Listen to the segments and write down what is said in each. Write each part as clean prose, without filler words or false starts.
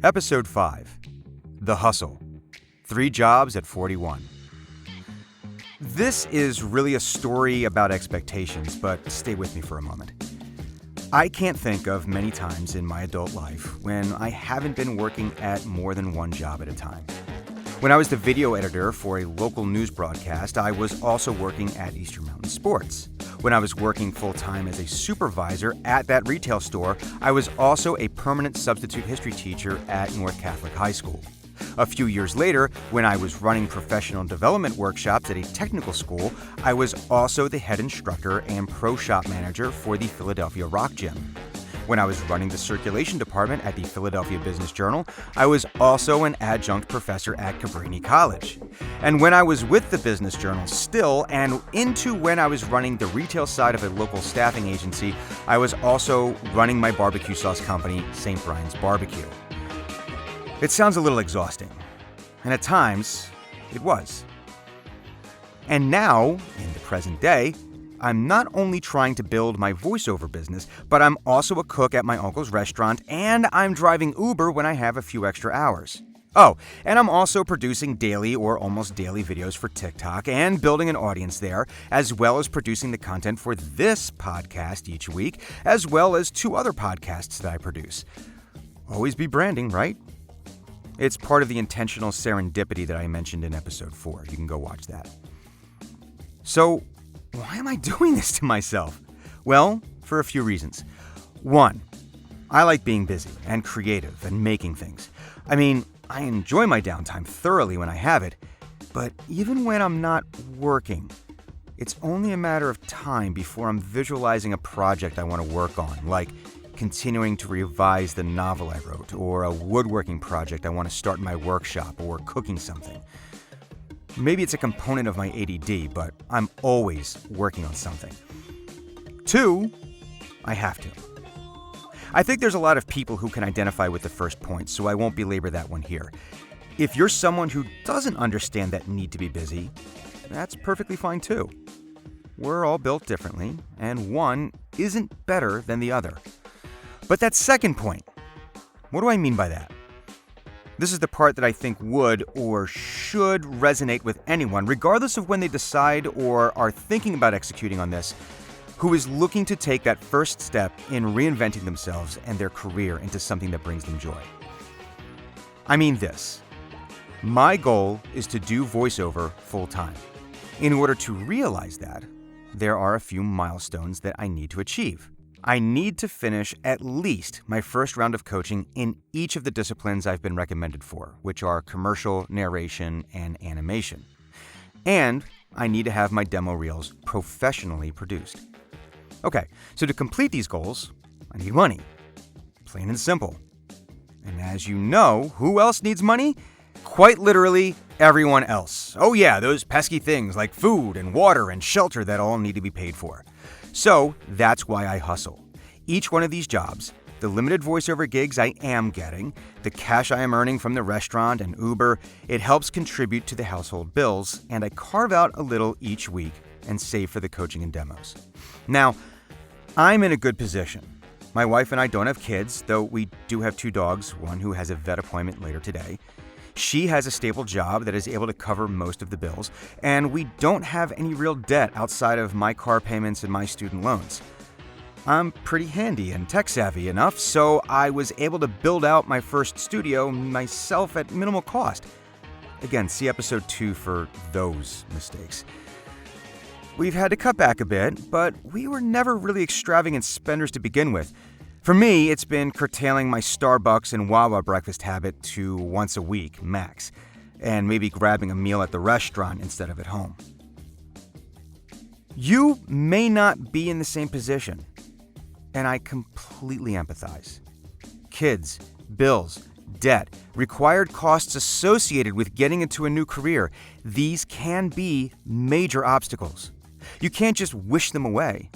Episode 5, The Hustle, 3 Jobs at 41. This is really a story about expectations, but stay with me for a moment. I can't think of many times in my adult life when I haven't been working at more than one job at a time. When I was the video editor for a local news broadcast, I was also working at Eastern Mountain Sports. When I was working full-time as a supervisor at that retail store, I was also a permanent substitute history teacher at North Catholic High School. A few years later, when I was running professional development workshops at a technical school, I was also the head instructor and pro shop manager for the Philadelphia Rock Gym. When I was running the circulation department at the Philadelphia Business Journal, I was also an adjunct professor at Cabrini College. And when I was with the Business Journal still, and into when I was running the retail side of a local staffing agency, I was also running my barbecue sauce company, St. Brian's Barbecue. It sounds a little exhausting, and at times, it was. And now, in the present day, I'm not only trying to build my voiceover business, but I'm also a cook at my uncle's restaurant, and I'm driving Uber when I have a few extra hours. Oh, and I'm also producing daily or almost daily videos for TikTok and building an audience there, as well as producing the content for this podcast each week, as well as 2 other podcasts that I produce. Always be branding, right? It's part of the intentional serendipity that I mentioned in episode 4. You can go watch that. So, why am I doing this to myself? Well, for a few reasons. 1, I like being busy and creative and making things. I mean, I enjoy my downtime thoroughly when I have it, but even when I'm not working, it's only a matter of time before I'm visualizing a project I want to work on, like continuing to revise the novel I wrote, or a woodworking project I want to start in my workshop, or cooking something. Maybe it's a component of my ADD, but I'm always working on something. 2, I have to. I think there's a lot of people who can identify with the first point, so I won't belabor that one here. If you're someone who doesn't understand that need to be busy, that's perfectly fine too. We're all built differently, and one isn't better than the other. But that second point, what do I mean by that? This is the part that I think would or should resonate with anyone, regardless of when they decide or are thinking about executing on this, who is looking to take that first step in reinventing themselves and their career into something that brings them joy. I mean this. My goal is to do voiceover full-time. In order to realize that, there are a few milestones that I need to achieve. I need to finish at least my first round of coaching in each of the disciplines I've been recommended for, which are commercial, narration, and animation. And I need to have my demo reels professionally produced. Okay, so to complete these goals, I need money. Plain and simple. And as you know, who else needs money? Quite literally, everyone else. Oh yeah, those pesky things like food and water and shelter that all need to be paid for. So that's why I hustle. Each one of these jobs, the limited voiceover gigs I am getting, the cash I am earning from the restaurant and Uber, it helps contribute to the household bills, and I carve out a little each week and save for the coaching and demos. Now, I'm in a good position. My wife and I don't have kids, though we do have 2 dogs, one who has a vet appointment later today. She has a stable job that is able to cover most of the bills, and we don't have any real debt outside of my car payments and my student loans. I'm pretty handy and tech-savvy enough, so I was able to build out my first studio myself at minimal cost. Again, see episode 2 for those mistakes. We've had to cut back a bit, but we were never really extravagant spenders to begin with. For me, it's been curtailing my Starbucks and Wawa breakfast habit to once a week, max, and maybe grabbing a meal at the restaurant instead of at home. You may not be in the same position, and I completely empathize. Kids, bills, debt, required costs associated with getting into a new career, these can be major obstacles. You can't just wish them away.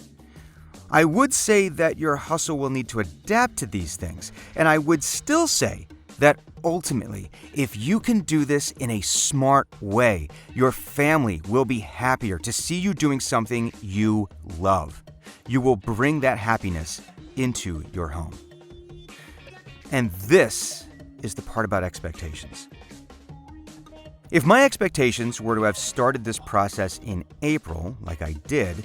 I would say that your hustle will need to adapt to these things, and I would still say that ultimately, if you can do this in a smart way, your family will be happier to see you doing something you love. You will bring that happiness into your home. And this is the part about expectations. If my expectations were to have started this process in April, like I did,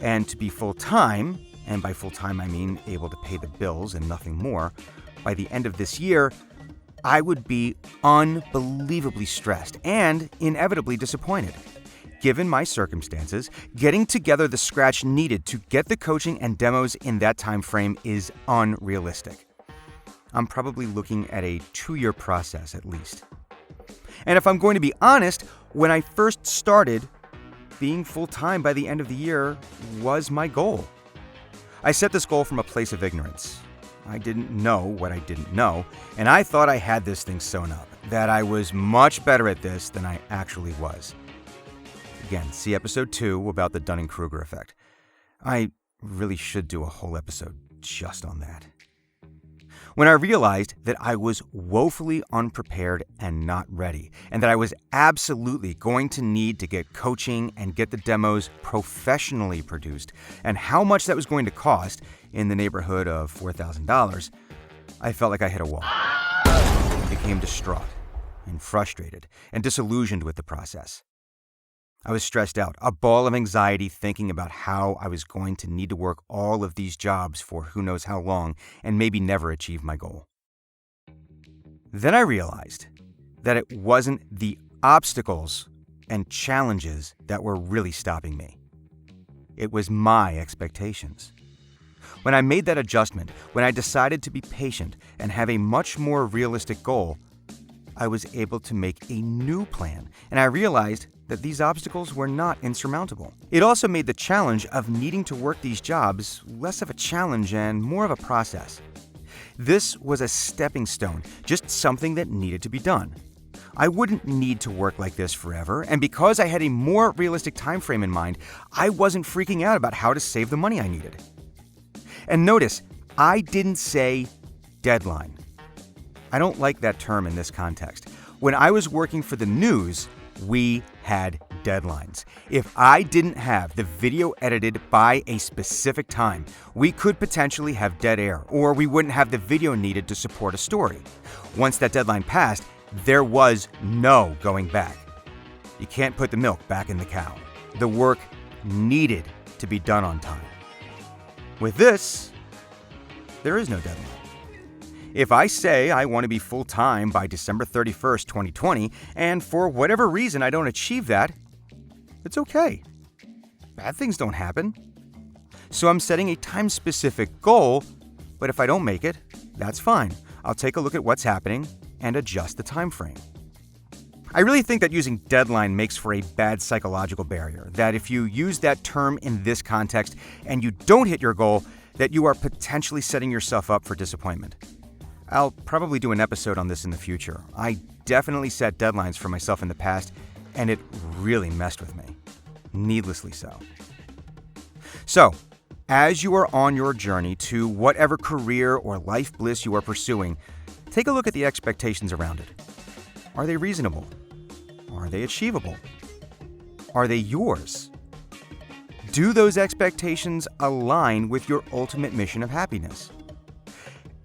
and to be full-time, and by full-time I mean able to pay the bills and nothing more, by the end of this year, I would be unbelievably stressed and inevitably disappointed. Given my circumstances, getting together the scratch needed to get the coaching and demos in that time frame is unrealistic. I'm probably looking at a 2-year process at least. And if I'm going to be honest, when I first started, being full-time by the end of the year was my goal. I set this goal from a place of ignorance. I didn't know what I didn't know, and I thought I had this thing sewn up, that I was much better at this than I actually was. Again, see episode 2 about the Dunning-Kruger effect. I really should do a whole episode just on that. When I realized that I was woefully unprepared and not ready, and that I was absolutely going to need to get coaching and get the demos professionally produced, and how much that was going to cost, in the neighborhood of $4,000, I felt like I hit a wall. I became distraught and frustrated and disillusioned with the process. I was stressed out, a ball of anxiety thinking about how I was going to need to work all of these jobs for who knows how long and maybe never achieve my goal. Then I realized that it wasn't the obstacles and challenges that were really stopping me. It was my expectations. When I made that adjustment, when I decided to be patient and have a much more realistic goal, I was able to make a new plan, and I realized that these obstacles were not insurmountable. It also made the challenge of needing to work these jobs less of a challenge and more of a process. This was a stepping stone, just something that needed to be done. I wouldn't need to work like this forever, and because I had a more realistic time frame in mind, I wasn't freaking out about how to save the money I needed. And notice, I didn't say deadline. I don't like that term in this context. When I was working for the news, we had deadlines. If I didn't have the video edited by a specific time, we could potentially have dead air, or we wouldn't have the video needed to support a story. Once that deadline passed, there was no going back. You can't put the milk back in the cow. The work needed to be done on time. With this, there is no deadline. If I say I want to be full-time by December 31st, 2020, and for whatever reason I don't achieve that, it's okay. Bad things don't happen. So I'm setting a time-specific goal, but if I don't make it, that's fine. I'll take a look at what's happening and adjust the time frame. I really think that using deadline makes for a bad psychological barrier, that if you use that term in this context and you don't hit your goal, that you are potentially setting yourself up for disappointment. I'll probably do an episode on this in the future. I definitely set deadlines for myself in the past, and it really messed with me. Needlessly so. So, as you are on your journey to whatever career or life bliss you are pursuing, take a look at the expectations around it. Are they reasonable? Are they achievable? Are they yours? Do those expectations align with your ultimate mission of happiness?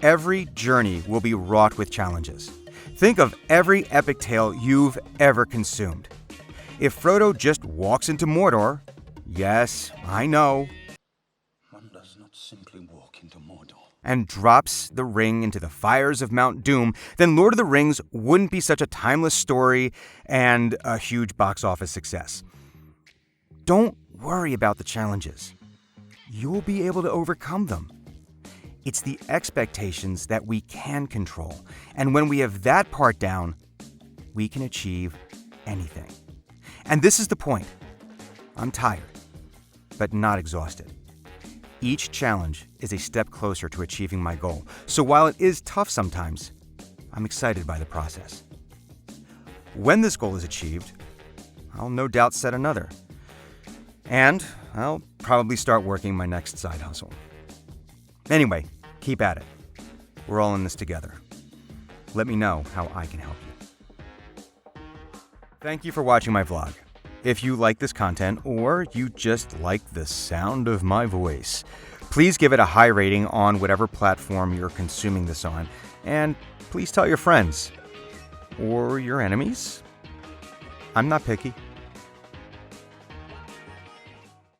Every journey will be wrought with challenges. Think of every epic tale you've ever consumed. If Frodo just walks into Mordor, yes, I know, one does not simply walk into Mordor, and drops the ring into the fires of Mount Doom, then Lord of the Rings wouldn't be such a timeless story and a huge box office success. Don't worry about the challenges. You'll be able to overcome them. It's the expectations that we can control. And when we have that part down, we can achieve anything. And this is the point. I'm tired, but not exhausted. Each challenge is a step closer to achieving my goal. So while it is tough sometimes, I'm excited by the process. When this goal is achieved, I'll no doubt set another. And I'll probably start working my next side hustle. Anyway, keep at it. We're all in this together. Let me know how I can help you. Thank you for watching my vlog. If you like this content or you just like the sound of my voice, Please give it a high rating on whatever platform you're consuming this on, and please tell your friends. Or your enemies. I'm not picky.